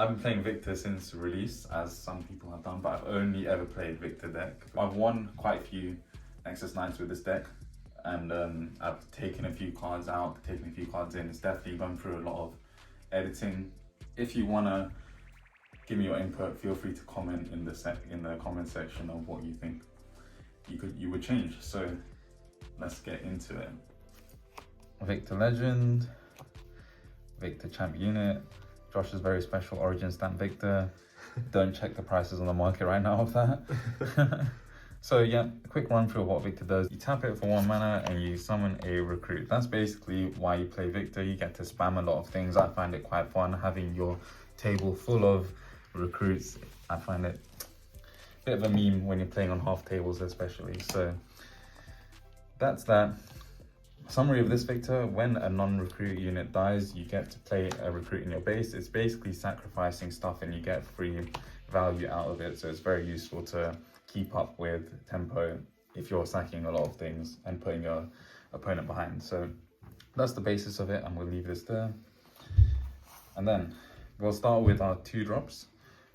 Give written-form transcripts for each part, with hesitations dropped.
I've been playing Viktor since release, as some people have done, but I've only ever played Viktor deck. I've won quite a few Nexus Nights with this deck, and I've taken a few cards out, taken a few cards in. It's definitely gone through a lot of editing. If you want to give me your input, feel free to comment in the comment section of what you think you would change. So let's get into it. Viktor Legend, Viktor Champ Unit, Josh's very special Origin stamp Viktor. Don't check the prices on the market right now of that. So yeah, a quick run through of what Viktor does. You tap it for 1 mana and you summon a recruit. That's basically why you play Viktor. You get to spam a lot of things. I find it quite fun having your table full of recruits. I find it a bit of a meme when you're playing on half tables especially. So that's that. Summary of this Viktor: when a non-recruit unit dies, you get to play a recruit in your base. It's basically sacrificing stuff and you get free value out of it, so it's very useful to keep up with tempo if you're sacking a lot of things and putting your opponent behind. So that's the basis of it, and we'll leave this there. And then we'll start with our 2-drops.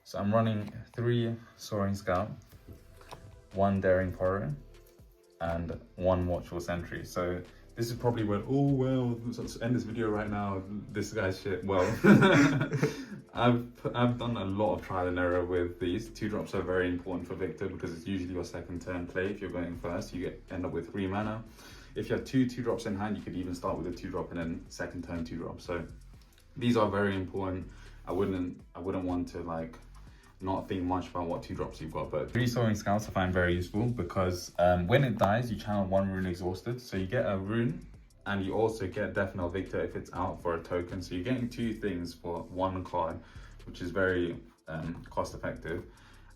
So I'm running 3 Soaring Scout, 1 Daring Porrow, and 1 Watchful Sentry. So this is probably when, oh well, let's end this video right now, this guy's shit. Well, I've done a lot of trial and error with these. 2-drops are very important for Viktor because it's usually your second turn play. If you're going first, you end up with 3 mana. If you have 2 2-drops in hand, you could even start with a 2-drop and then second turn 2-drop. So these are very important. I wouldn't want to like not think much about what 2-drops you've got, but 3 Soaring Scouts I find very useful because when it dies, you channel 1 rune exhausted. So you get a rune and you also get Death Knell Viktor if it's out for a token. So you're getting 2 things for 1 card, which is very cost effective.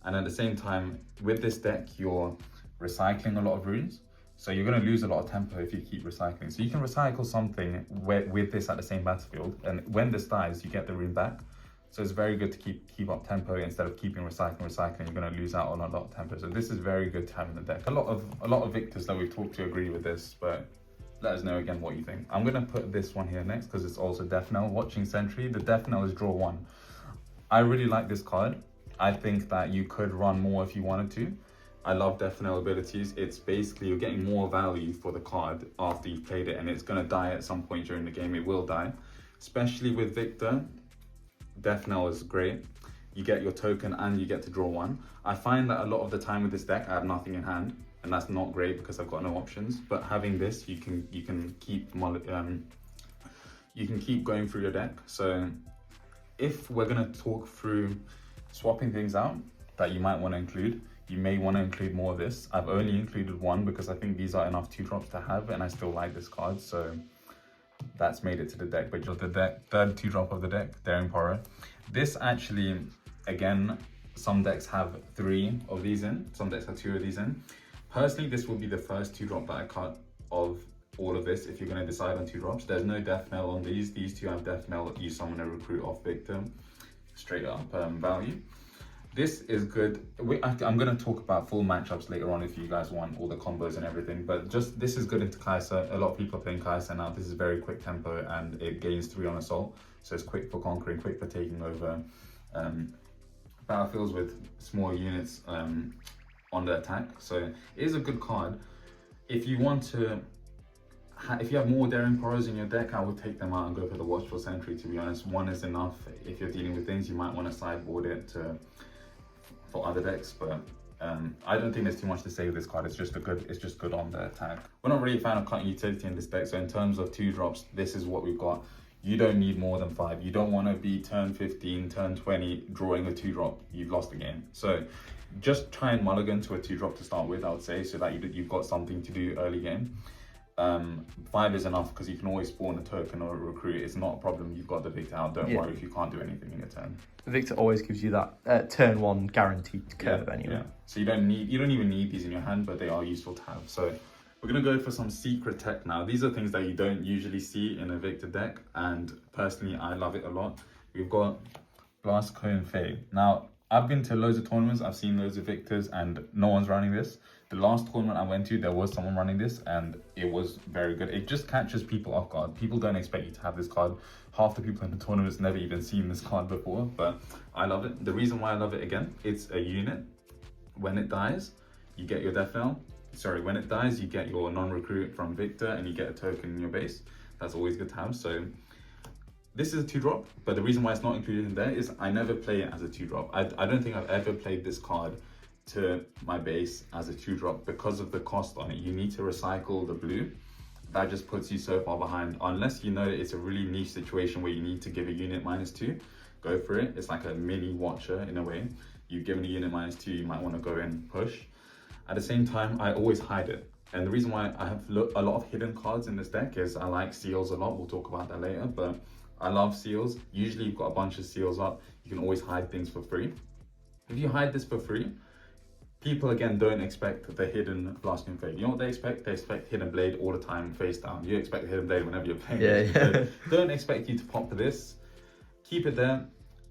And at the same time, with this deck, you're recycling a lot of runes. So you're going to lose a lot of tempo if you keep recycling. So you can recycle something with this at the same battlefield. And when this dies, you get the rune back. So it's very good to keep up tempo instead of keeping recycling. You're going to lose out on a lot of tempo. So this is very good to have in the deck. A lot of Viktors that we've talked to agree with this, but let us know again what you think. I'm going to put this one here next because it's also Death Knell. Watching Sentry. The Death Knell is draw 1. I really like this card. I think that you could run more if you wanted to. I love Death Knell abilities. It's basically you're getting more value for the card after you've played it, and it's going to die at some point during the game. It will die, especially with Viktor. Death Knell is great. You get your token and you get to draw 1. I find that a lot of the time with this deck, I have nothing in hand, and that's not great because I've got no options. But having this, you can keep going through your deck. So if we're gonna talk through swapping things out that you might want to include, you may want to include more of this. I've only included 1 because I think these are enough 2-drops to have, and I still like this card. So that's made it to the deck. But the third 2-drop of the deck, Daring Porrow. This actually, again, some decks have 3 of these in, some decks have 2 of these in. Personally, this will be the first 2-drop that I cut of all of this if you're going to decide on 2-drops. There's no Death Knell on these. These 2 have Death Knell. You summon a recruit off Viktor, straight up value. This is good. I'm going to talk about full matchups later on if you guys want all the combos and everything, but just this is good into Kai'Sa. A lot of people are playing Kai'Sa now. This is very quick tempo and it gains 3 on assault. So it's quick for conquering, quick for taking over battlefields with small units on the attack. So it is a good card. If you want to, if you have more Daring Porrows in your deck, I would take them out and go for the Watchful Sentry, to be honest. 1 is enough. If you're dealing with things, you might want to sideboard it for other decks, but I don't think there's too much to say with this card. It's just good on the attack. We're not really a fan of cutting utility in this deck, so in terms of 2-drops, this is what we've got. You don't need more than 5. You don't want to be turn 15, turn 20 drawing a 2-drop. You've lost the game. So just try and mulligan to a 2-drop to start with, I would say, so that you've got something to do early game. 5 is enough because you can always spawn a token or a recruit. It's not a problem. You've got the Viktor out. Don't worry if you can't do anything in your turn. Viktor always gives you that turn 1 guaranteed curve anyway. Yeah. So you don't even need these in your hand, but they are useful to have. So we're gonna go for some secret tech now. These are things that you don't usually see in a Viktor deck, and personally I love it a lot. We've got Blast Cone Fade. Now I've been to loads of tournaments, I've seen loads of Victors, and no one's running this. The last tournament I went to, there was someone running this, and it was very good. It just catches people off guard. People don't expect you to have this card. Half the people in the tournament's never even seen this card before, but I love it. The reason why I love it, again, it's a unit. When it dies, you get your death knell. Sorry, when it dies, you get your non-recruit from Viktor, and you get a token in your base. That's always good to have. So this is a 2-drop, but the reason why it's not included in there is I never play it as a 2-drop. I don't think I've ever played this card to my base as a 2-drop because of the cost on it. You need to recycle the blue. That just puts you so far behind. Unless you know that it's a really niche situation where you need to give a unit -2, go for it. It's like a mini watcher in a way. You've given a unit -2, you might want to go and push. At the same time, I always hide it. And the reason why I have a lot of hidden cards in this deck is I like seals a lot. We'll talk about that later, but I love seals. Usually you've got a bunch of seals up. You can always hide things for free. If you hide this for free, people again don't expect the hidden Blasting Blade. You know what they expect? They expect Hidden Blade all the time face down. You expect Hidden Blade whenever you're playing. Yeah. So don't expect you to pop this. Keep it there,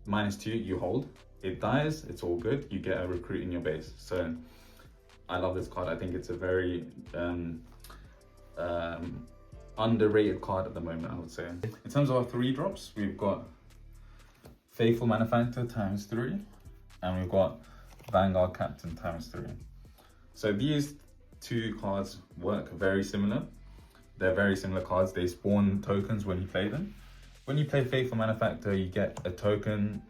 -2, you hold. It dies, it's all good. You get a recruit in your base. So I love this card. I think it's a very underrated card at the moment, I would say. In terms of our 3-drops, we've got Faithful Manufactor ×3, and we've got Vanguard Captain ×3. So these 2 cards work very similar. They're very similar cards. They spawn tokens when you play them. When you play Faithful Manufactor, you get a token.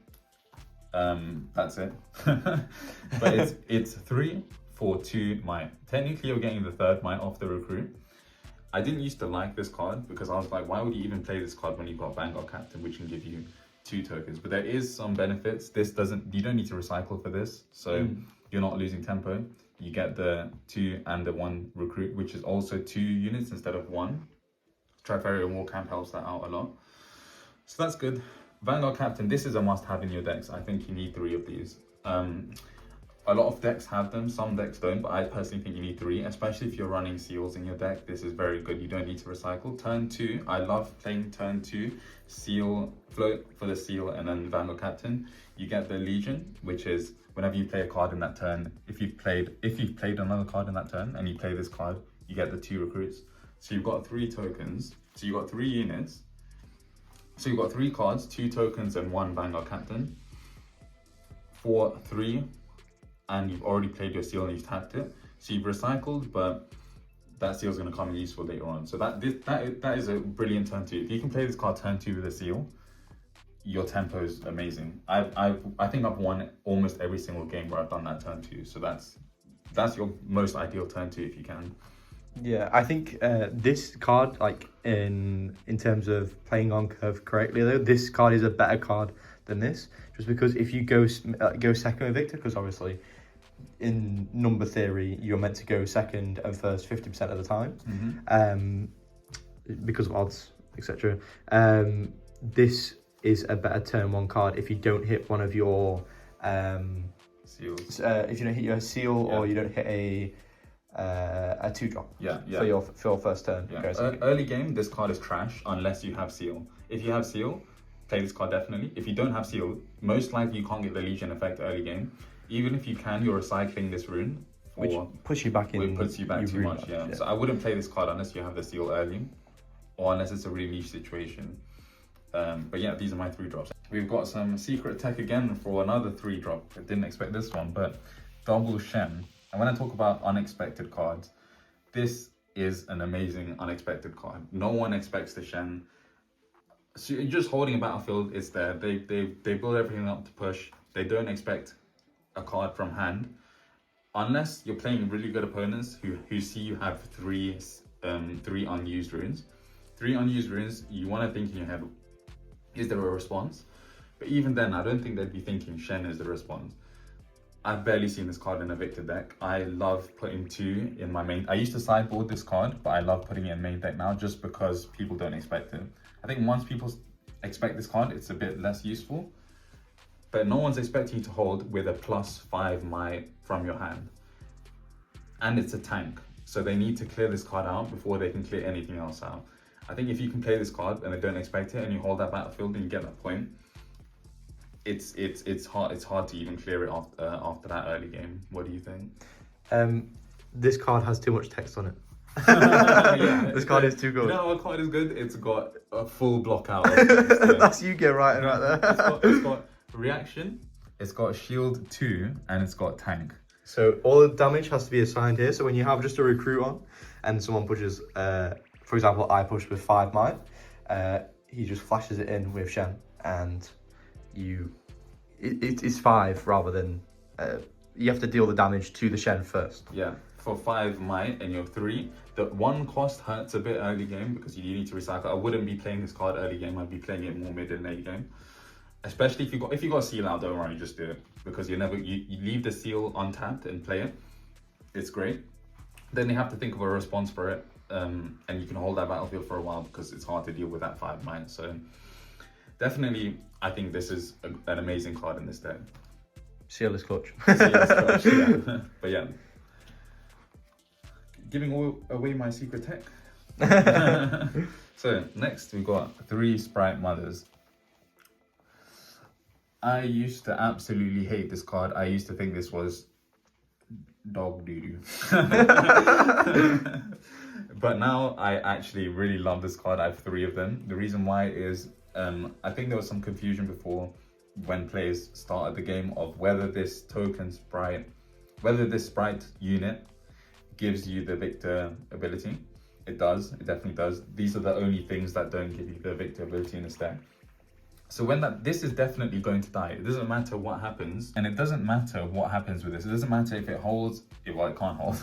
That's it. But it's 3 for 2 might. Technically, you're getting the 3rd might off the recruit. I didn't used to like this card because I was like, why would you even play this card when you've got Vanguard Captain, which can give you 2 tokens? But there is some benefits. You don't need to recycle for this, so you're not losing tempo. You get the 2 and the 1 recruit, which is also 2 units instead of 1. Trifarian War Camp helps that out a lot. So that's good. Vanguard Captain, this is a must-have in your decks. I think you need 3 of these. A lot of decks have them, some decks don't, but I personally think you need 3, especially if you're running seals in your deck. This is very good. You don't need to recycle. Turn 2, I love playing turn 2, seal, float for the seal, and then Vanguard Captain. You get the Legion, which is whenever you play a card in that turn, if you've played another card in that turn and you play this card, you get the 2 recruits. So you've got 3 tokens. So you've got 3 units. So you've got 3 cards, 2 tokens, and 1 Vanguard Captain. For 3, and you've already played your seal and you've tapped it. So you've recycled, but that seal is going to come in useful later on. So that is a brilliant turn 2. If you can play this card turn 2 with a seal, your tempo is amazing. I think I've won almost every single game where I've done that turn 2. So that's your most ideal turn 2 if you can. Yeah, I think this card, like in terms of playing on curve correctly, though, this card is a better card than this. Just because if you go second with Viktor, because obviously in number theory you're meant to go second and first 50% of the time, because of odds, etc. This is a better turn 1 card if you don't hit one of your seals. If you don't hit your seal, or you don't hit a 2-drop. For your first turn. Early game, this card is trash unless you have seal. If you have seal, play this card definitely. If you don't have seal, most likely you can't get the Legion effect early game. Even if you can, you're recycling this rune. Which puts you back in. It puts you back too much, yeah. So I wouldn't play this card unless you have the seal early, or unless it's a really niche situation. But yeah, these are my 3-drops. We've got some secret tech again for another 3-drop. I didn't expect this one, but double Shen. And when I talk about unexpected cards, this is an amazing unexpected card. No one expects the Shen. So you're just holding a battlefield, it's there. They build everything up to push. They don't expect a card from hand. Unless you're playing really good opponents who see you have 3 unused runes. 3 unused runes, you want to think in your head, is there a response? But even then, I don't think they'd be thinking Shen is the response. I've barely seen this card in a Viktor deck. I love putting 2 in my main. I used to sideboard this card, but I love putting it in main deck now just because people don't expect it. I think once people expect this card, it's a bit less useful. But no one's expecting you to hold with a +5 might from your hand. And it's a tank, so they need to clear this card out before they can clear anything else out. I think if you can play this card and they don't expect it and you hold that battlefield and you get that point, it's hard to even clear it after that early game. What do you think? This card has too much text on it. Yeah, this card is too good. You know what card is good? It's got a full block out. Of That's you get right there. It's got reaction, it's got shield 2, and it's got tank. So all the damage has to be assigned here. So when you have just a recruit on, and someone pushes, for example, I push with 5 might, he just flashes it in with Shen, and it's 5 rather than you have to deal the damage to the Shen first. Yeah, for 5 might and you're 3, the 1 cost hurts a bit early game because you need to recycle. I wouldn't be playing this card early game. I'd be playing it more mid and late game. Especially if you got a seal out, don't worry, just do it, because you leave the seal untapped and play it. It's great. Then you have to think of a response for it, and you can hold that battlefield for a while because it's hard to deal with that 5 might. So definitely, I think this is an amazing card in this deck. Sealess clutch. Sealess clutch, yeah. But yeah, giving away my secret tech. So next we got 3 Sprite Mothers. I used to absolutely hate this card. I used to think this was dog doo-doo. But now I actually really love this card. I have 3 of them. The reason why is I think there was some confusion before when players started the game of whether this Sprite unit gives you the Viktor ability. It does, it definitely does. These are the only things that don't give you the Viktor ability in this deck. So when this is definitely going to die. It doesn't matter what happens, and it doesn't matter what happens with this. It doesn't matter if it holds, well, it can't hold.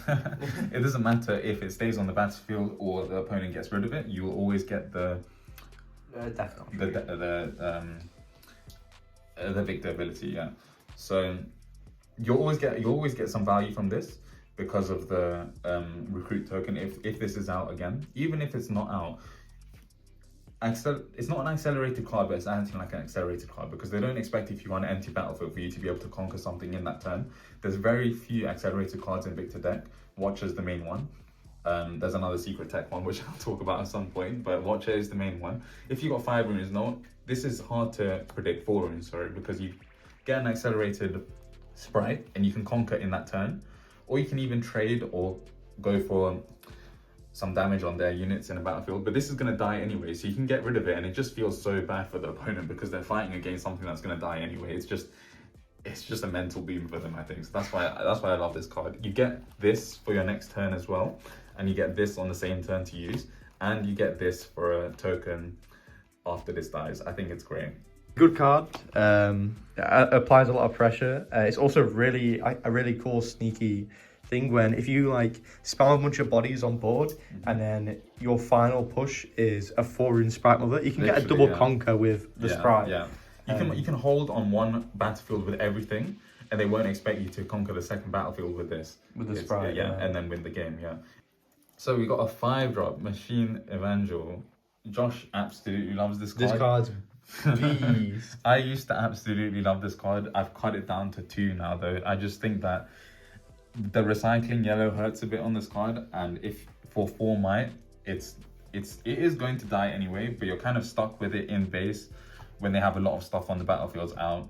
It doesn't matter if it stays on the battlefield or the opponent gets rid of it. You will always get the Viktor ability, yeah. So you'll always get some value from this because of the recruit token. If this is out again, even if it's not out. It's not an accelerated card, but it's acting like an accelerated card because they don't expect if you run an empty battlefield for you to be able to conquer something in that turn. There's very few accelerated cards in Viktor deck. Watcher's the main one. There's another secret tech one which I'll talk about at some point, but Watcher is the main one. If you got 5 runes, this is hard to predict 4 runes, sorry, because you get an accelerated Sprite and you can conquer in that turn, or you can even trade or go for some damage on their units in a battlefield, but this is going to die anyway, so you can get rid of it, and it just feels so bad for the opponent because they're fighting against something that's going to die anyway. It's just a mental boom for them, I think. So that's why I love this card. You get this for your next turn as well, and you get this on the same turn to use, and you get this for a token after this dies. I think it's great. Good card. Applies a lot of pressure. It's also a really cool sneaky thing when if you like spam a bunch of bodies on board and then your final push is a 4-rune Sprite Mother, you can get a double conquer with the Sprite. Yeah, you can hold on one battlefield with everything, and they won't expect you to conquer the second battlefield with this. With the Sprite, and then win the game. Yeah. So we got a 5-drop Machine Evangel. Josh absolutely loves this card. This card's beast. I used to absolutely love this card. I've cut it down to 2 now though. I just think that the recycling yellow hurts a bit on this card, and if for 4 might, it is going to die anyway, but you're kind of stuck with it in base when they have a lot of stuff on the battlefields out.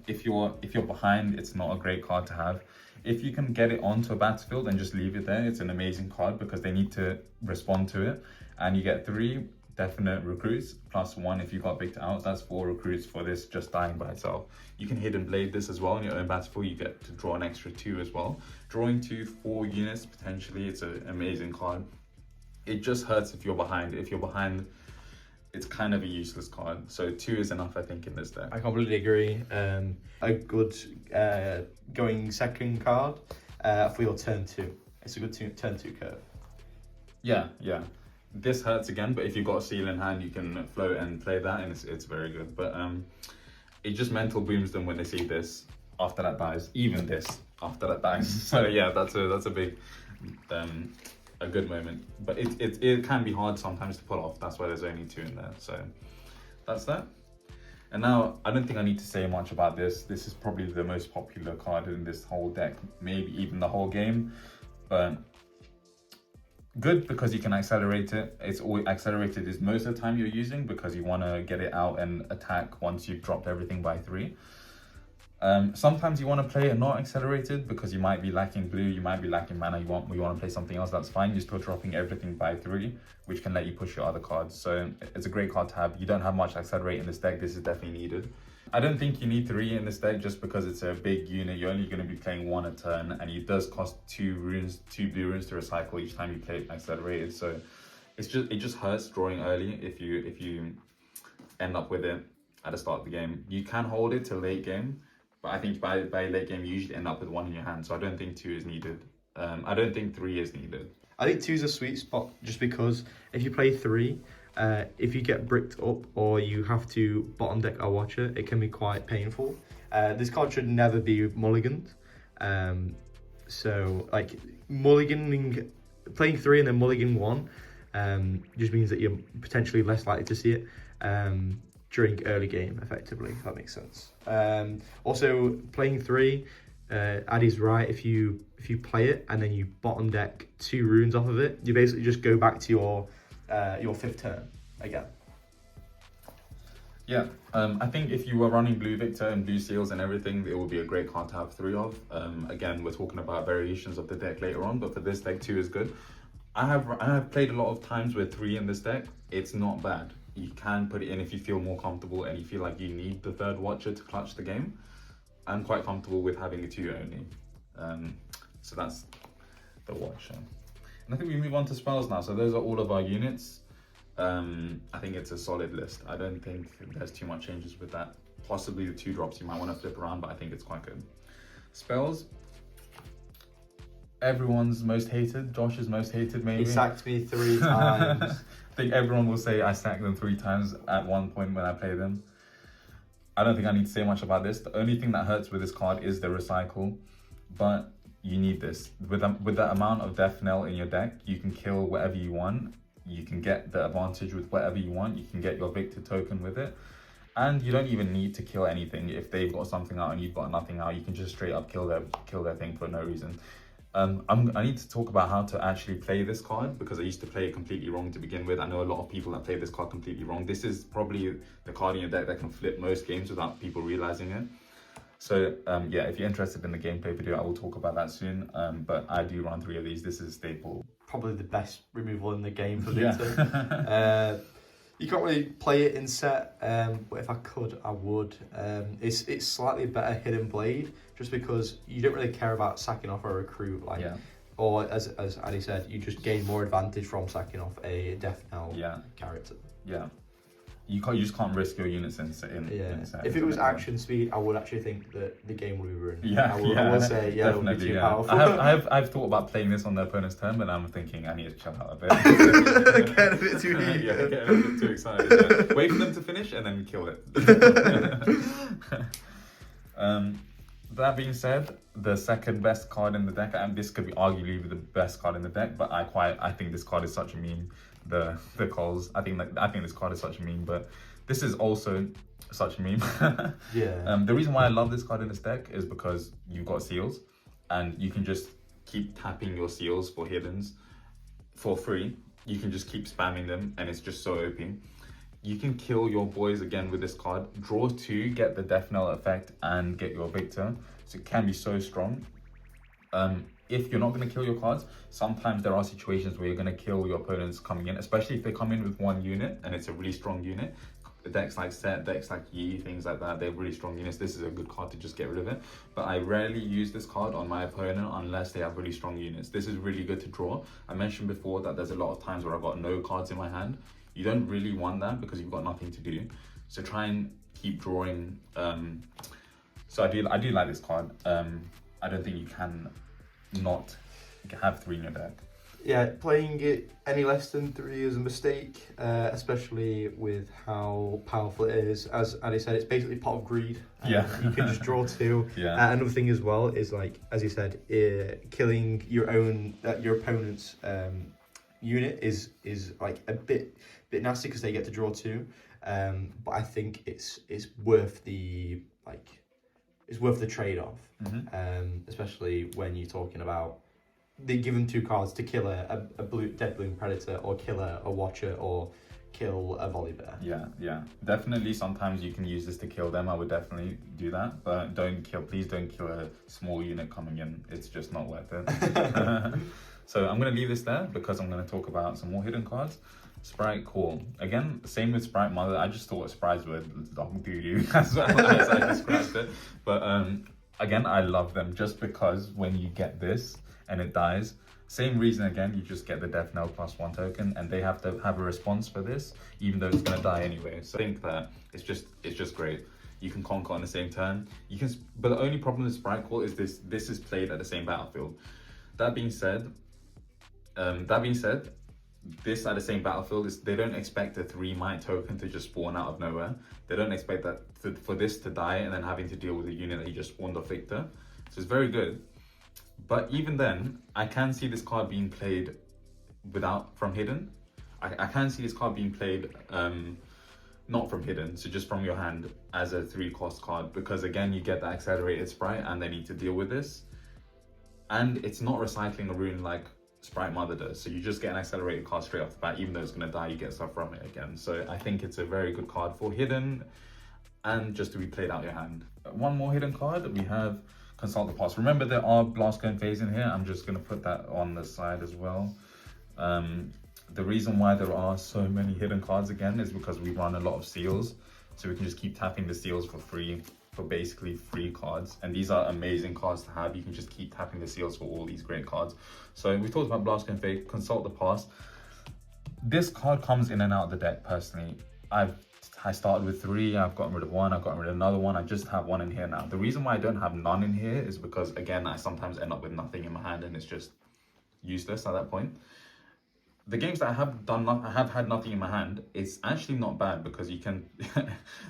If you're behind, it's not a great card to have. If you can get it onto a battlefield and just leave it there, it's an amazing card because they need to respond to it, and you get 3 definite recruits plus 1 if you got Viktor out. That's 4 recruits for this just dying by itself. You can hidden blade this as well in your own battlefield. You get to draw an extra 2 as well. Drawing 4 units potentially. It's an amazing card. It just hurts if you're behind. If you're behind, it's kind of a useless card. So 2 is enough, I think, in this deck. I completely agree. A good going second card for your turn 2. It's a good turn 2 curve. Yeah. This hurts again, but if you've got a seal in hand, you can float and play that, and it's very good. But it just mental booms them when they see this after that dies. Even this after that dies. So yeah, that's a big, a good moment. But it can be hard sometimes to pull off. That's why there's only 2 in there. So that's that. And now I don't think I need to say much about this. This is probably the most popular card in this whole deck, maybe even the whole game. But Good because you can accelerate it. It's always accelerated is most of the time you're using because you want to get it out and attack once you've dropped everything by 3. Sometimes you want to play it not accelerated because you might be lacking blue, you might be lacking mana, you want to play something else, that's fine. You're still dropping everything by 3, which can let you push your other cards. So it's a great card to have. You don't have much accelerate in this deck, this is definitely needed. I don't think you need 3 in this deck just because it's a big unit. You're only going to be playing 1 a turn, and it does cost 2 blue runes to recycle each time you play it accelerated. So it just hurts drawing early if you end up with it at the start of the game. You can hold it till late game, but I think by late game you usually end up with 1 in your hand. So I don't think 2 is needed. I don't think 3 is needed. I think 2 is a sweet spot just because if you play 3, if you get bricked up or you have to bottom deck a Watcher, it can be quite painful. This card should never be mulliganed. So like mulliganing, playing 3 and then mulligan 1 just means that you're potentially less likely to see it during early game effectively, if that makes sense. Also playing 3, Addy's right, if you play it and then you bottom deck 2 runes off of it, you basically just go back to your 5th turn again. Yeah, I think if you were running blue Victor and blue seals and everything, it would be a great card to have 3 of. Again, we're talking about variations of the deck later on, but for this deck 2 is good. I have played a lot of times with 3 in this deck. It's not bad. You can put it in if you feel more comfortable and you feel like you need the 3rd Watcher to clutch the game. I'm quite comfortable with having a 2 only. So that's the Watcher. And I think we move on to spells now. So those are all of our units. I think it's a solid list. I don't think there's too much changes with that. Possibly the 2 drops you might want to flip around, but I think it's quite good. Spells. Everyone's most hated. Josh's most hated, maybe. He sacked me 3 times. I think everyone will say I sacked them 3 times at one point when I play them. I don't think I need to say much about this. The only thing that hurts with this card is the recycle, but you need this. With the amount of Death Knell in your deck, you can kill whatever you want. You can get the advantage with whatever you want. You can get your Victor token with it. And you don't even need to kill anything. If they've got something out and you've got nothing out, you can just straight up kill their thing for no reason. I need to talk about how to actually play this card because I used to play it completely wrong to begin with. I know a lot of people that play this card completely wrong. This is probably the card in your deck that can flip most games without people realizing it. So yeah, if you're interested in the gameplay video, I will talk about that soon. But I do run 3 of these. This is a staple. Probably the best removal in the game for Yeah. Victor. You can't really play it in set, but if I could, I would. It's slightly better Hidden Blade, just because you don't really care about sacking off a recruit, or as Addy said, you just gain more advantage from sacking off a Death Knell character. Yeah. You just can't risk your units in set. If it was action speed, I would actually think that the game would be ruined. I will say, it would be too powerful. I've thought about playing this on the opponent's turn, but I'm thinking I need to chill out a bit. Get a bit too heated. Get a bit too excited. Yeah. Wait for them to finish and then kill it. That being said, the second best card in the deck, and this could be arguably the best card in the deck, but I think this card is such a meme. The Culls. I think this card is such a meme, but this is also such a meme. The reason why I love this card in this deck is because you've got seals, and you can just keep tapping your seals for hiddens for free. You can just keep spamming them, and it's just so OP. You can kill your boys again with this card. Draw 2, get the Death Knell effect, and get your Victor. So it can be so strong. If you're not going to kill your cards, sometimes there are situations where you're going to kill your opponents coming in, especially if they come in with 1 unit and it's a really strong unit. The decks like Set, decks like Yi, things like that, they're really strong units. This is a good card to just get rid of it. But I rarely use this card on my opponent unless they have really strong units. This is really good to draw. I mentioned before that there's a lot of times where I've got no cards in my hand. You don't really want that because you've got nothing to do. So try and keep drawing. So I do like this card. I don't think you can not have 3 in your deck. Yeah, playing it any less than 3 is a mistake, especially with how powerful it is. As Addy said, it's basically pot of greed. You can just draw 2. Another thing as well is, like, as you said, killing your opponent's unit is like a bit nasty because they get to draw 2. But I think it's worth the trade-off, especially when you're talking about they give them 2 cards to kill a blue dead bloom predator, or kill a watcher, or kill a volley bear. Yeah. Definitely sometimes you can use this to kill them. I would definitely do that. But please don't kill a small unit coming in. It's just not worth it. So I'm going to leave this there because I'm going to talk about some more hidden cards. Sprite Call. Again, same with Sprite Mother. I just thought sprites were dog do you as well as I described it. But again, I love them just because when you get this and it dies, same reason again, you just get the death knell +1 token, and they have to have a response for this, even though it's going to die anyway. So I think that it's just great. You can conquer on the same turn. But the only problem with Sprite Call is this is played at the same battlefield. That being said, this at the same battlefield is they don't expect a 3 might token to just spawn out of nowhere. They don't expect that for this to die and then having to deal with a unit that you just spawned off Viktor. So it's very good. But even then, I can see this card being played from hidden. I can see this card being played not from hidden, so just from your hand as a 3-cost card, because again, you get that accelerated sprite and they need to deal with this. And it's not recycling a rune like Sprite Mother does, so you just get an accelerated card straight off the bat. Even though it's going to die, you get stuff from it again. So I think it's a very good card for hidden and just to be played out your hand. One more hidden card, we have Consult the Past. Remember, there are Blast Cone phase in here. I'm just going to put that on the side as well. The reason why there are so many hidden cards again is because we run a lot of seals, so we can just keep tapping the seals for free, for basically free cards. And these are amazing cards to have. You can just keep tapping the seals for all these great cards. So we talked about Blast Cone phase, Consult the Past. This card comes in and out of the deck personally. I started with 3, I've gotten rid of 1, I've gotten rid of another 1, I just have 1 in here now. The reason why I don't have none in here is because, again, I sometimes end up with nothing in my hand and it's just useless at that point. The games that I have had nothing in my hand, it's actually not bad because you can,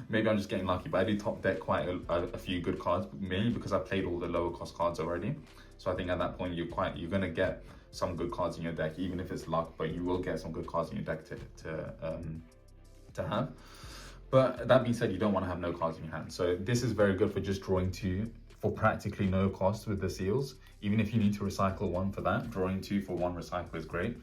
maybe I'm just getting lucky, but I do top deck quite a few good cards, mainly because I played all the lower cost cards already. So I think at that point you're going to get some good cards in your deck, even if it's luck, but you will get some good cards in your deck to have. But that being said, you don't want to have no cards in your hand. So this is very good for just drawing 2 for practically no cost with the seals. Even if you need to recycle 1 for that, drawing 2 for 1 recycle is great.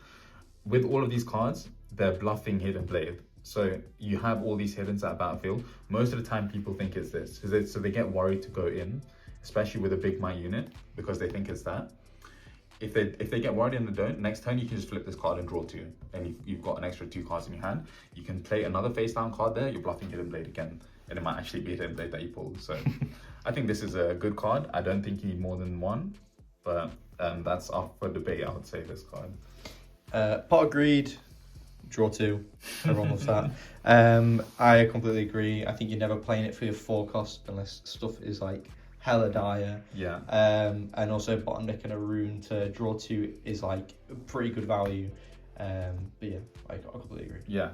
With all of these cards, they're bluffing hidden blade. So you have all these hiddens at battlefield. Most of the time people think it's this. So they get worried to go in, especially with a big might unit, because they think it's that. If they get worried and they don't, next turn you can just flip this card and draw 2, and you've got an extra 2 cards in your hand. You can play another face down card there, you're bluffing Hidden Blade again, and it might actually be Hidden Blade that you pulled. So I think this is a good card. I don't think you need more than 1, but that's up for debate, I would say, this card. Pot of Greed, draw 2. Everyone loves that. I completely agree. I think you're never playing it for your 4 cost unless stuff is like hella dire. Yeah. And also bottom deck and a rune to draw 2 is like pretty good value. But yeah, I completely agree. Yeah.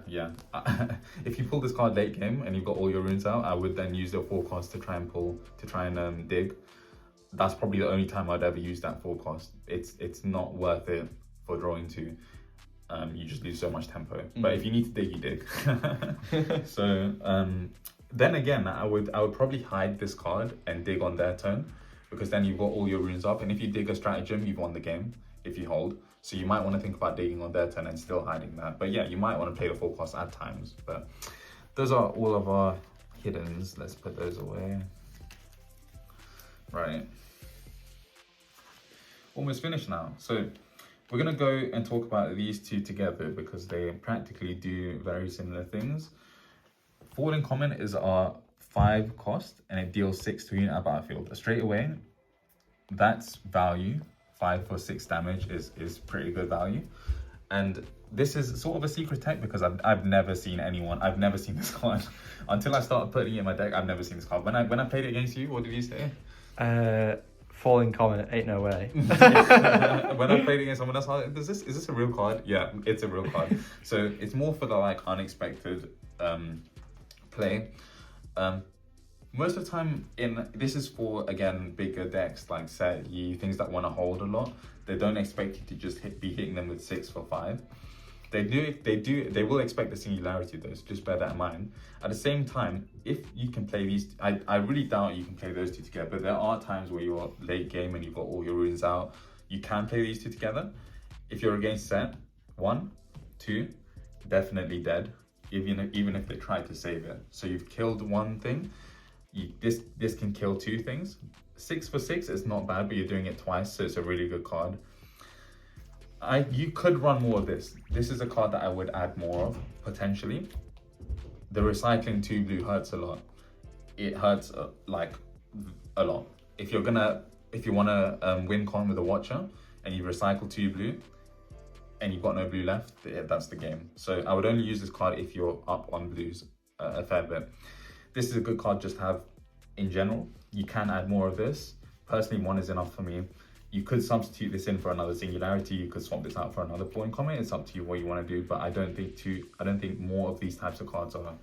If you pull this card late game and you've got all your runes out, I would then use your 4 cost to try and dig. That's probably the only time I'd ever use that 4 cost. It's not worth it for drawing 2. You just lose so much tempo. But if you need to dig, you dig. So then again, I would probably hide this card and dig on their turn, because then you've got all your runes up, and if you dig a stratagem, you've won the game if you hold. So you might want to think about digging on their turn and still hiding that. But yeah, you might want to play the 4 cost at times. But those are all of our hiddens. Let's put those away. Right. Almost finished now. So we're going to go and talk about these 2 together because they practically do very similar things. Falling Comet is our 5 cost and it deals 6 to unit at battlefield. Straight away, that's value. 5 for 6 damage is pretty good value. And this is sort of a secret tech because I've never seen this card. Until I started putting it in my deck, I've never seen this card. When I played it against you, what did you say? Falling Comet, ain't no way. When I played against someone else, I was like, is this a real card? Yeah, it's a real card. So it's more for the like unexpected play. Most of the time this is for, again, bigger decks like Set Yi, things that want to hold a lot. They don't expect you to just be hitting them with 6 for 5. They will expect the Singularity though, so just bear that in mind. At the same time, if you can play these, I really doubt you can play those 2 together, but there are times where you're late game and you've got all your runes out, You can play these two together. If you're against set, 1, 2, definitely dead. Even if they try to save it. So you've killed one thing. This can kill 2 things. 6 for 6 is not bad, but you're doing it twice, so it's a really good card. You could run more of this. This is a card that I would add more of, potentially. The recycling 2 blue hurts a lot. It hurts like a lot. If you wanna win con with a Watcher and you recycle 2 blue and you've got no blue left, that's the game. So I would only use this card if you're up on blues a fair bit. This is a good card just to have in general. You can add more of this. Personally, 1 is enough for me. You could substitute this in for another Singularity. You could swap this out for another Point Comet. It's up to you what you want to do, but I don't think more of these types of cards are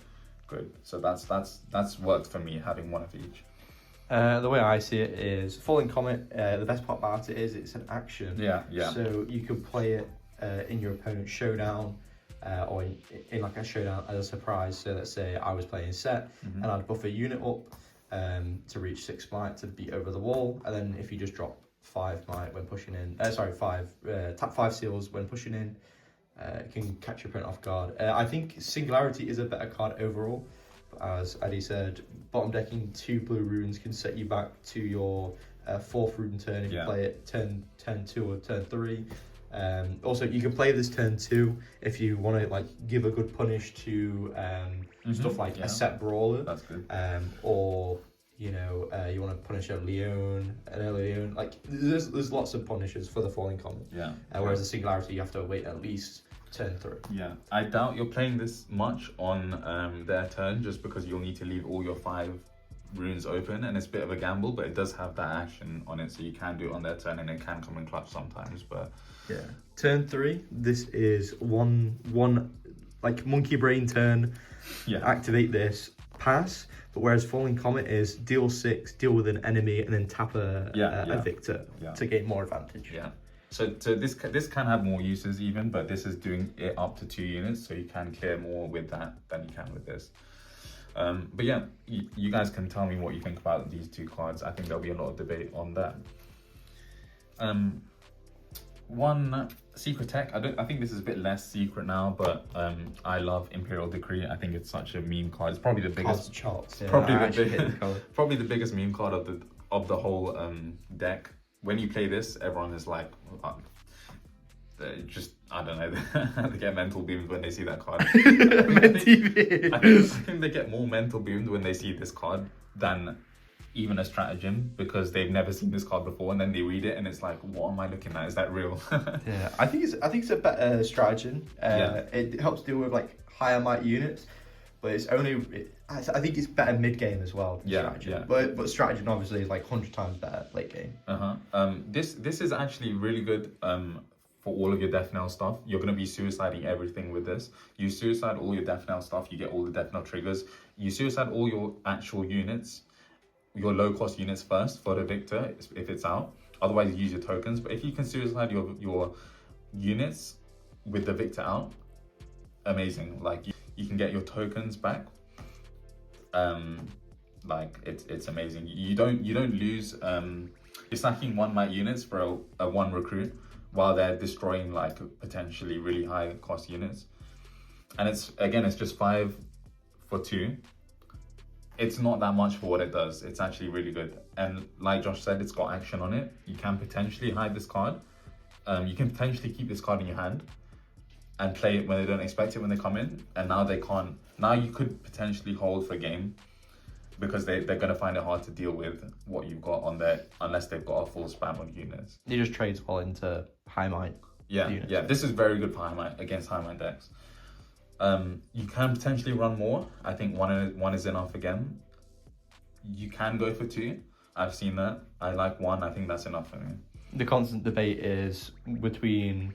good. So that's worked for me, having 1 of each. The way I see it is Falling Comet, the best part about it is it's an action. Yeah. So you can play it in your opponent's showdown, or in like a showdown as a surprise. So let's say I was playing set and I'd buff a unit up to reach 6 might to beat over the wall, and then if you just drop 5 might when pushing in, tap 5 seals when pushing in, it can catch your opponent off guard. I think Singularity is a better card overall. As Addy said, bottom decking 2 blue runes can set you back to your 4th rune turn if you play it turn 2 or turn 3. Also, you can play this turn 2 if you want to like give a good punish to stuff like a set brawler. That's good. Or you want to punish an early Leon. Like there's lots of punishes for the Falling Comet. Yeah. Whereas the Singularity, you have to wait at least turn 3. Yeah, I doubt you're playing this much on their turn, just because you'll need to leave all your 5 runes open, and it's a bit of a gamble, but it does have that action on it, so you can do it on their turn, and it can come in clutch sometimes. But yeah, turn 3. This is one like monkey brain turn. Yeah, activate this, pass. But whereas Falling Comet is deal 6, deal with an enemy, and then tap a Victor to gain more advantage. Yeah. So this can have more uses even, but this is doing it up to 2 units, so you can clear more with that than you can with this. But yeah, you guys can tell me what you think about these 2 cards. I think there'll be a lot of debate on that. One secret tech. I think this is a bit less secret now, but I love Imperial Decree. I think it's such a meme card. It's probably the biggest. Probably the biggest meme card of the whole deck. When you play this, everyone is like, I don't know, they get mental beamed when they see that card. I think they get more mental beamed when they see this card than even a Strategem, because they've never seen this card before, and then they read it and it's like, what am I looking at? Is that real? Yeah, I think it's a better Strategem. It helps deal with like higher might units, but I think it's better mid game as well. Strategem. But Strategem obviously is like 100 times better late game. This is actually really good for all of your Death Knell stuff. You're going to be suiciding everything with this. You suicide all your Death Knell stuff, you get all the Death Knell triggers. You suicide all your actual units, your low cost units first for the Victor if it's out. Otherwise you use your tokens. But if you can suicide your units with the Victor out, amazing. Like you can get your tokens back. Like it's amazing. You don't lose. You're stacking 1 might units for a 1 recruit while they're destroying like potentially really high cost units. And it's just 5 for 2. It's not that much for what it does. It's actually really good. And like Josh said, it's got action on it. You can potentially hide this card. You can potentially keep this card in your hand and play it when they don't expect it when they come in. And now they can't. Now you could potentially hold for game, because they're going to find it hard to deal with what you've got on there unless they've got a full spam of units. It just trades well into high might units. Yeah, this is very good for high might, against high might decks. You can potentially run more. I think one is enough again. You can go for 2. I've seen that. I like 1. I think that's enough for me. The constant debate is between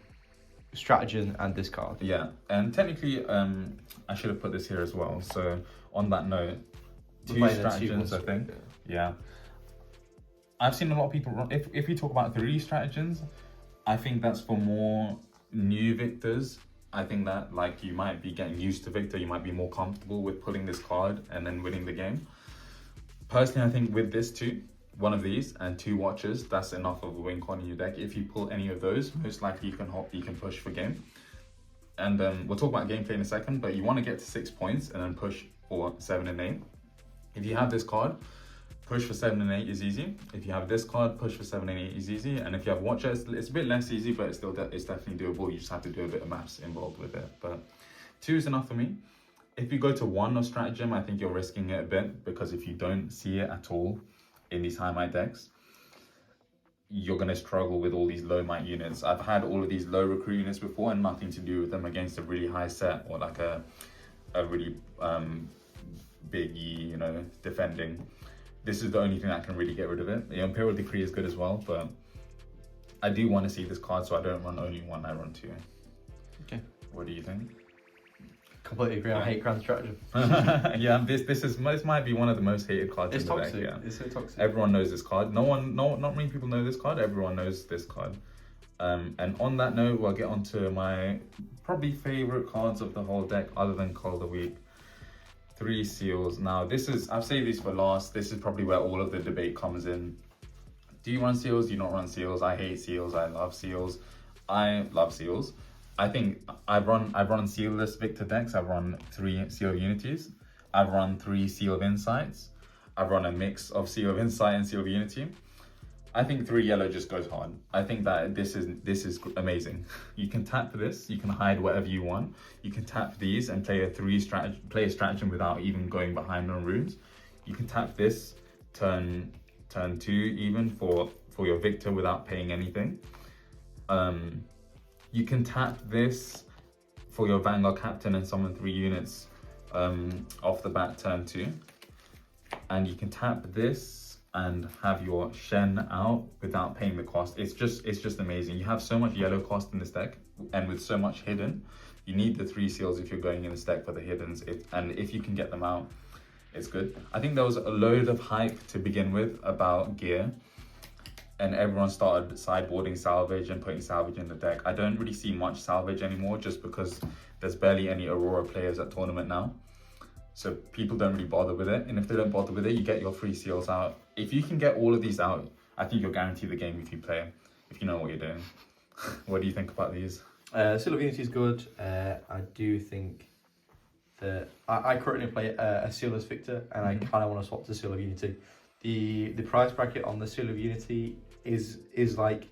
Strategem and this card. Yeah, and technically, I should have put this here as well. So on that note, 2 Strategems, I think. Yeah. I've seen a lot of people run. If we talk about 3 Strategems, I think that's for more new Victors. I think that like you might be getting used to Victor, you might be more comfortable with pulling this card and then winning the game. Personally, I think with this 2, one of these and 2 Watchers, that's enough of a win con in your deck. If you pull any of those, most likely you can push for game. And we'll talk about gameplay in a second, but you want to get to 6 points and then push for 7 and 8. If you have this card, push for 7 and 8 is easy. If you have this card, push for 7 and 8 is easy. And if you have Watcher, it's a bit less easy, but it's definitely doable. You just have to do a bit of maths involved with it. But 2 is enough for me. If you go to 1 of Strategem, I think you're risking it a bit, because if you don't see it at all in these high might decks, you're going to struggle with all these low might units. I've had all of these low recruit units before and nothing to do with them against a really high set or like a really big, you know, defending. This is the only thing that can really get rid of it. The Imperial Decree is good as well, but I do want to see this card, so I don't run only 1, I run 2. Okay. What do you think? Completely agree. I hate Grand Strategy. Yeah, this might be one of the most hated cards It's in the toxic. deck. Yeah. It's so toxic. Everyone knows this card. Not many people know this card. Everyone knows this card. And on that note, we'll get onto my probably favorite cards of the whole deck, other than Cull the Weak. 3 seals. Now, I've saved these for last. This is probably where all of the debate comes in. Do you run seals? Do you not run seals? I hate seals. I love seals. I love seals. I think I've run sealless Viktor decks. I've run 3 Seal of Unities. I've run 3 Seal of Insights. I've run a mix of Seal of Insight and Seal of Unity. I think 3 yellow just goes hard. I think that this is amazing. You can tap this. You can hide whatever you want. You can tap these and play a stratagem without even going behind on runes. You can tap this turn 2 even for your Viktor without paying anything. You can tap this for your Vanguard Captain and summon 3 units off the bat turn 2. And you can tap this and have your Shen out without paying the cost. It's just amazing. You have so much yellow cost in this deck, and with so much hidden, you need the 3 seals if you're going in this deck for the hiddens. And if you can get them out, it's good. I think there was a load of hype to begin with about gear, and everyone started sideboarding salvage and putting salvage in the deck. I don't really see much salvage anymore, just because there's barely any Aurora players at tournament now. So people don't really bother with it. And if they don't bother with it, you get your 3 seals out. If you can get all of these out, I think you'll guarantee the game if you play, if you know what you're doing. What do you think about these? Seal of Unity is good. I do think that I currently play a Sealless Viktor, and I kind of want to swap to Seal of Unity. The price bracket on the Seal of Unity is like,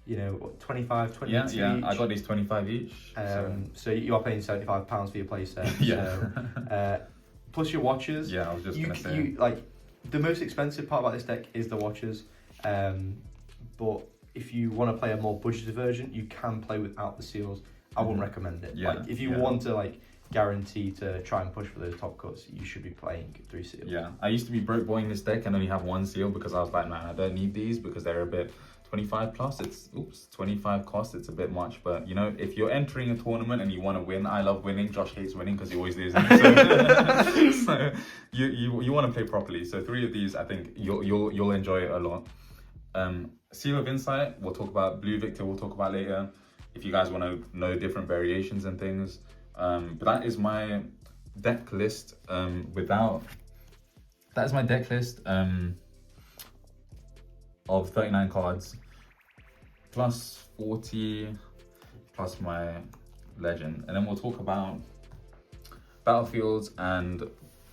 you know, what, 25, 20 each. Yeah, I got these 25 each. So you are paying £75 for your playset. Yeah. So, plus your Watchers. Yeah, I was just gonna say. Like, the most expensive part about this deck is the Watchers. But if you want to play a more budgeted version, you can play without the seals. I wouldn't recommend it. Yeah, like, if you want to like guarantee to try and push for those top cuts, you should be playing 3 seals. Yeah, I used to be broke boying this deck and only have 1 seal, because I was like, man, I don't need these because they're a bit 25 plus. It's 25 cost. It's a bit much, but you know, if you're entering a tournament and you want to win, I love winning. Josh hates winning because he always loses. So you want to play properly. So 3 of these, I think you'll enjoy it a lot. Seal of Insight, we'll talk about. Blue Viktor, we'll talk about later. If you guys want to know different variations and things. But that is my deck list. That is my deck list of 39 cards, plus 40, plus my legend. And then we'll talk about battlefields and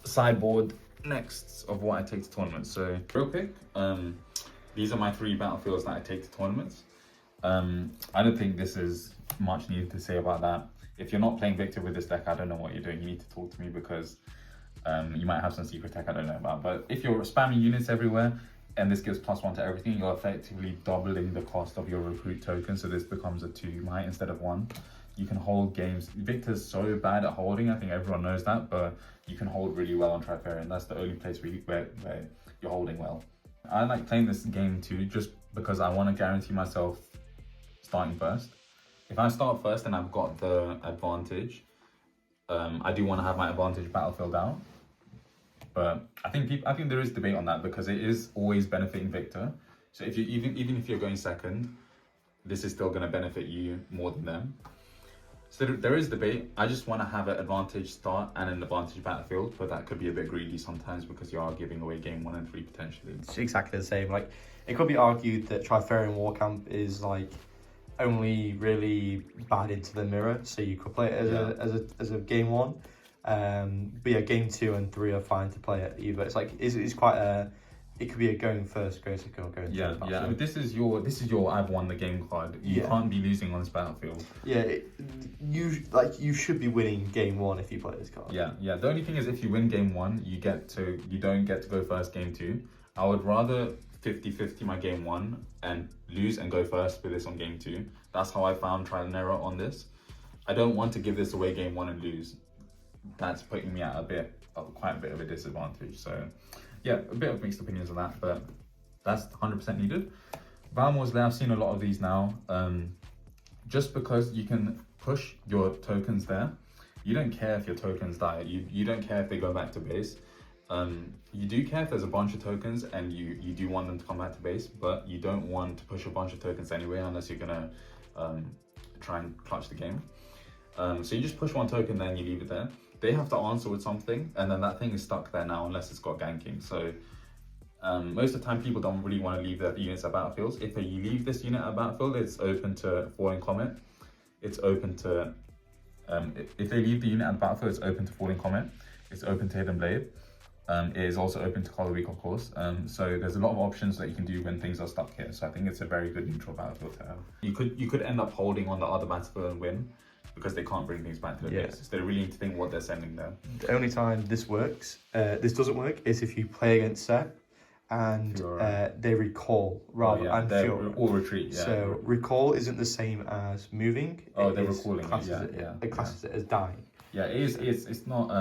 sideboard next of what I take to tournaments. So real quick, these are my 3 battlefields that I take to tournaments. I don't think this is much needed to say about that. If you're not playing Viktor with this deck, I don't know what you're doing. You need to talk to me, because you might have some secret tech I don't know about. But if you're spamming units everywhere, and this gives +1 to everything, you're effectively doubling the cost of your recruit token. So this becomes a 2 might instead of 1. You can hold games. Viktor's so bad at holding, I think everyone knows that, but you can hold really well on Trifarian. That's the only place where you're holding well. I like playing this game too, just because I want to guarantee myself starting first. If I start first and I've got the advantage, I do want to have my advantage battlefield out. But I think there is debate on that, because it is always benefiting Viktor. So if you even if you're going second, this is still going to benefit you more than them. So there is debate. I just want to have an advantage start and an advantage battlefield, but that could be a bit greedy sometimes because you are giving away game 1 and 3 potentially. It's exactly the same. Like, it could be argued that Trifarian Warcamp is like only really bad into the mirror, so you could play it as a game 1. But yeah, game 2 and 3 are fine to play it either. It's like it's quite a. It could be a going first, going second, or going third. Yeah. I mean, this is your I've won the game card. You can't be losing on this battlefield. Yeah, you should be winning game 1 if you play this card. Yeah. The only thing is, if you win game 1, you don't get to go first game 2. I would rather 50-50 my game 1 and lose and go first with this on game 2. That's how I found trial and error on this. I don't want to give this away game 1 and lose. That's putting me at quite a bit of a disadvantage. So yeah, a bit of mixed opinions on that, but that's 100% needed. Valmor's Lair, I've seen a lot of these now. Just because you can push your tokens there, you don't care if your tokens die. You don't care if they go back to base. You do care if there's a bunch of tokens and you do want them to come back to base, but you don't want to push a bunch of tokens anyway unless you're gonna try and clutch the game. So you just push one token there and you leave it there. They have to answer with something, and then that thing is stuck there now unless it's got ganking. So most of the time people don't really want to leave their units at battlefields. If you leave this unit at battlefield, it's open to Falling Comet. It's open to, if they leave the unit at the battlefield, it's open to Falling Comet. It's open to Hidden Blade. It is also open to Cull the Weak, of course. So there's a lot of options that you can do when things are stuck here. So I think it's a very good neutral battlefield to have. You could end up holding on the other battlefield and win, because they can't bring things back to the base. So they really need to think what they're sending there. The only time this doesn't work, is if you play against set and they recall rather than fury. Or retreat. Yeah. So recall isn't the same as moving. They're recalling It classes it as dying. Yeah, it is. It's not.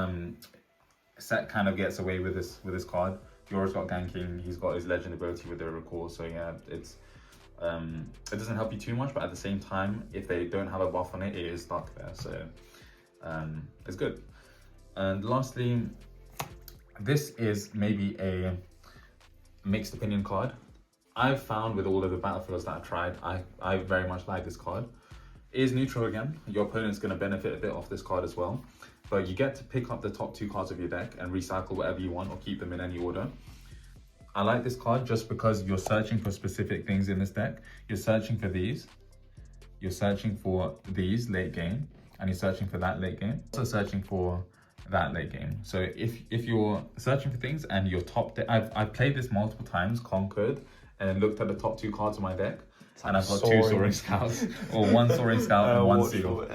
Set kind of gets away with this card. Fiora's got ganking. He's got his legend ability with the recall. So yeah, it's. It doesn't help you too much, but at the same time, if they don't have a buff on it, it is stuck there. So it's good. And lastly, this is maybe a mixed opinion card. I've found with all of the battlefields that I've tried, I very much like this card. It is neutral again. Your opponent's going to benefit a bit off this card as well. But you get to pick up the top 2 cards of your deck and recycle whatever you want or keep them in any order. I like this card just because you're searching for specific things in this deck. You're searching for these. You're searching for these late game. And you're searching for that late game. Also searching for that late game. So if you're searching for things and your top deck... I've played this multiple times, conquered, and looked at the top 2 cards of my deck. And I've got 2 Soaring Scouts, or 1 Soaring Scout and 1 Seal.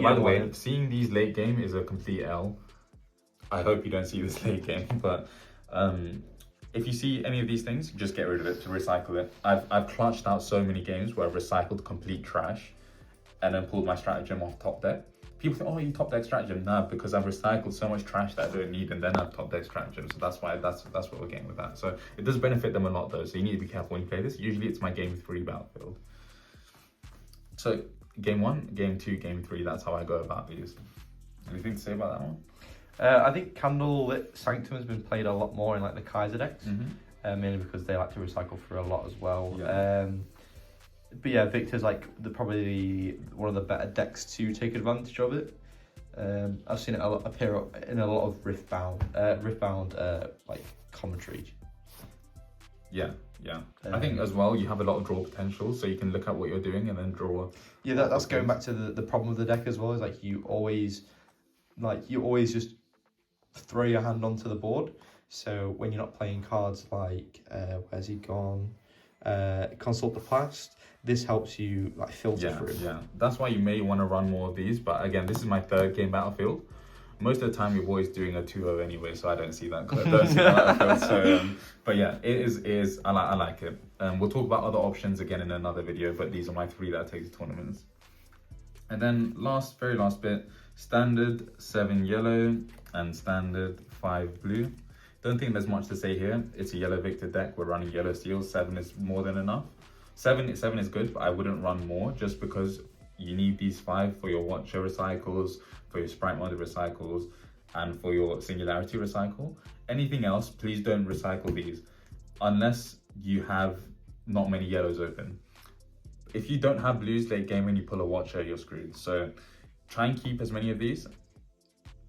By the way, seeing these late game is a complete L. I hope you don't see this late game, but if you see any of these things, just get rid of it to recycle it. I've clutched out so many games where I've recycled complete trash and then pulled my Strategem off top deck. People think, oh, you top deck Strategem. No, because I've recycled so much trash that I don't need, and then I've top deck Strategem. So that's what we're getting with that. So it does benefit them a lot though. So you need to be careful when you play this. Usually it's my game 3 battlefield. So game 1, game 2, game 3. That's how I go about these. Anything to say about that one? I think Candlelit Sanctum has been played a lot more in like the Kaiser decks, mainly because they like to recycle through a lot as well. Yeah. But yeah, Viktor's like probably one of the better decks to take advantage of it. I've seen it appear in a lot of Riftbound like commentary. Yeah. I think as well you have a lot of draw potential, so you can look at what you're doing and then draw. Yeah, that's going back to the problem of the deck as well. Is like you always just throw your hand onto the board. So when you're not playing cards like where's he gone? Consult the Past. This helps you like filter through. Yeah, that's why you may want to run more of these. But again, this is my 3rd game battlefield. Most of the time, you're always doing a 2-0 anyway, so I don't see that. So, but yeah, it is. I like it. We'll talk about other options again in another video. But these are my 3 that I take to tournaments. And then very last bit: standard 7 yellow and standard 5 blue. Don't think there's much to say here. It's a yellow Viktor deck. We're running yellow seals. 7 is more than enough. 7 is good, but I wouldn't run more just because you need these 5 for your Watcher recycles, for your Sprite Mother recycles, and for your Singularity recycle. Anything else, please don't recycle these unless you have not many yellows open. If you don't have blues late game and you pull a Watcher, you're screwed. So try and keep as many of these,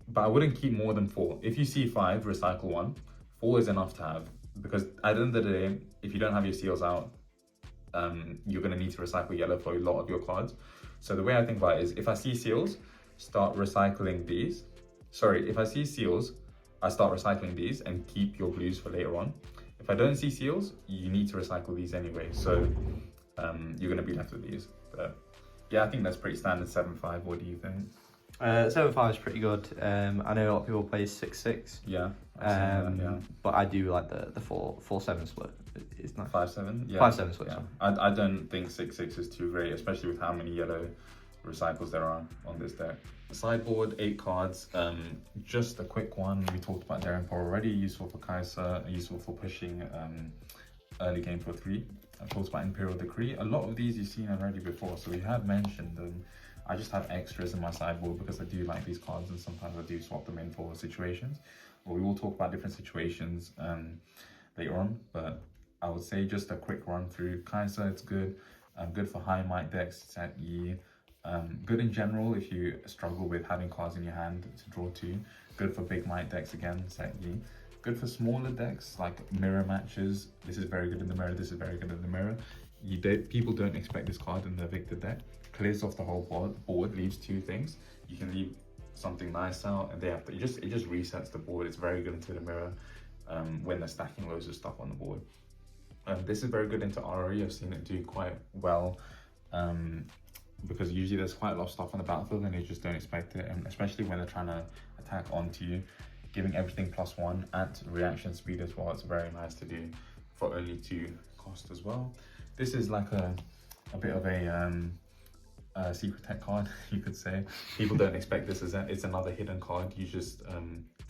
but I wouldn't keep more than 4. If you see 5, recycle 1. 4 is enough to have, because at the end of the day, if you don't have your seals out, you're going to need to recycle yellow for a lot of your cards. So the way I think about it is, if I see seals, start recycling these. Sorry, if I see seals, I start recycling these and keep your blues for later on. If I don't see seals, you need to recycle these anyway. So you're going to be left with these. But yeah, I think that's pretty standard 7-5. What do you think? 7-5 is pretty good. I know a lot of people play 6-6. Yeah. But I do like the 4-7 split. It's nice. 5-7. Yeah. 5-7 split. Yeah. I don't think 6-6 is too great, especially with how many yellow recycles there are on this deck. Sideboard, 8 cards. Just a quick one. We talked about Darren Paul already. Useful for Kaiser. Useful for pushing early game for 3. I talked about Imperial Decree. A lot of these you've seen already before, so we have mentioned them. I just have extras in my sideboard because I do like these cards, and sometimes I do swap them in for situations. But we will talk about different situations later on. But I would say just a quick run through. Kaiser, it's good. Good for high might decks, set E. Good in general if you struggle with having cards in your hand to draw 2. Good for big might decks again, set E. Good for smaller decks like mirror matches. This is very good in the mirror. This is very good in the mirror. People don't expect this card in the Viktor deck. Clears off the whole board, leaves 2 things. You can leave something nice out, and it just resets the board. It's very good into the mirror when they're stacking loads of stuff on the board. This is very good into RE. I've seen it do quite well because usually there's quite a lot of stuff on the battlefield and they just don't expect it, and especially when they're trying to attack onto you. Giving everything +1 at reaction speed as well. It's very nice to do for only 2 cost as well. This is like a bit of a secret tech card, you could say. People don't expect this as it's another hidden card. You just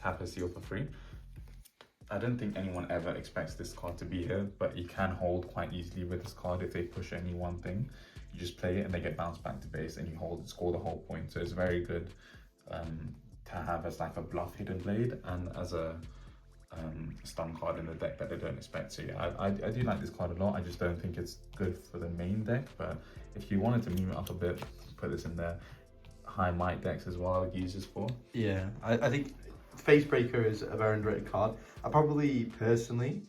tap a seal for free. I don't think anyone ever expects this card to be here, but you can hold quite easily with this card if they push any one thing. You just play it and they get bounced back to base, and you score the whole point. So it's very good to have as like a bluff hidden blade and as a stun card in the deck that they don't expect. So yeah, I do like this card a lot. I just don't think it's good for the main deck, but if you wanted to meme it up a bit, put this in there. High might decks as well I would use this for. Yeah, I think Facebreaker is a very underrated card. I probably personally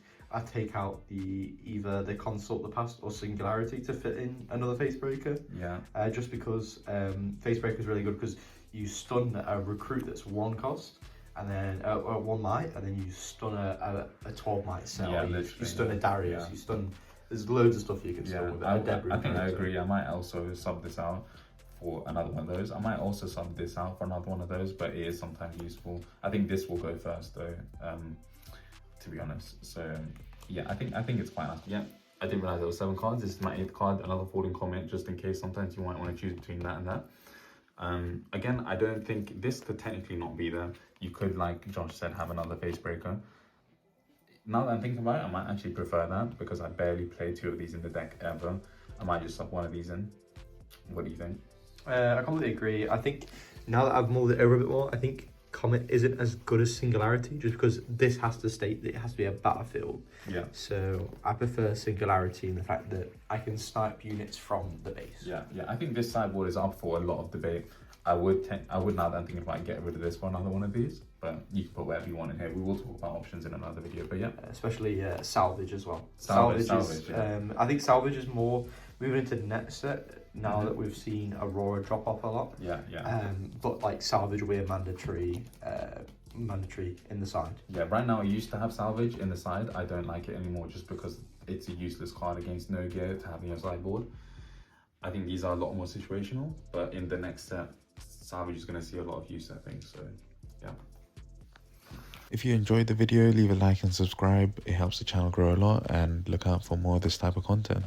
take out either the Consult the Past or Singularity to fit in another Facebreaker. Yeah. Just because Facebreaker is really good because you stun a recruit that's 1 cost, and then 1 might, and then you stun a 12 might cell. Yeah, you stun a Darius. Yeah. You stun. There's loads of stuff you can stun with it. I think I agree. I might also sub this out for another one of those. I might also sub this out for another one of those, but it is sometimes useful. I think this will go first though, to be honest. So yeah, I think it's quite nice. Yeah, I didn't realize there were 7 cards. This is my 8th card, another falling Comet, just in case sometimes you might want to choose between that and that. Again, I don't think this could technically not be there. You could, like Josh said, have another Facebreaker. Now that I'm thinking about it, I might actually prefer that because I barely play 2 of these in the deck ever. I might just sub one of these in. What do you think? I completely agree. I think now that I've mulled it over a bit more, I think Comet isn't as good as Singularity just because this has to state that it has to be a battlefield. Yeah. So I prefer Singularity in the fact that I can snipe units from the base. Yeah. I think this sideboard is up for a lot of debate. I would now that I'm thinking about getting rid of this for another one of these, but you can put whatever you want in here. We will talk about options in another video, but yeah. Especially salvage as well. Salvage is, yeah. I think salvage is more moving into the next set now that we've seen Aurora drop off a lot. Yeah. But like salvage will be a mandatory in the side. Yeah, right now I used to have salvage in the side. I don't like it anymore just because it's a useless card against no gear to have in your sideboard. I think these are a lot more situational, but in the next set, salvage is going to see a lot of use, I think. So yeah. If you enjoyed the video, leave a like and subscribe. It helps the channel grow a lot, and look out for more of this type of content.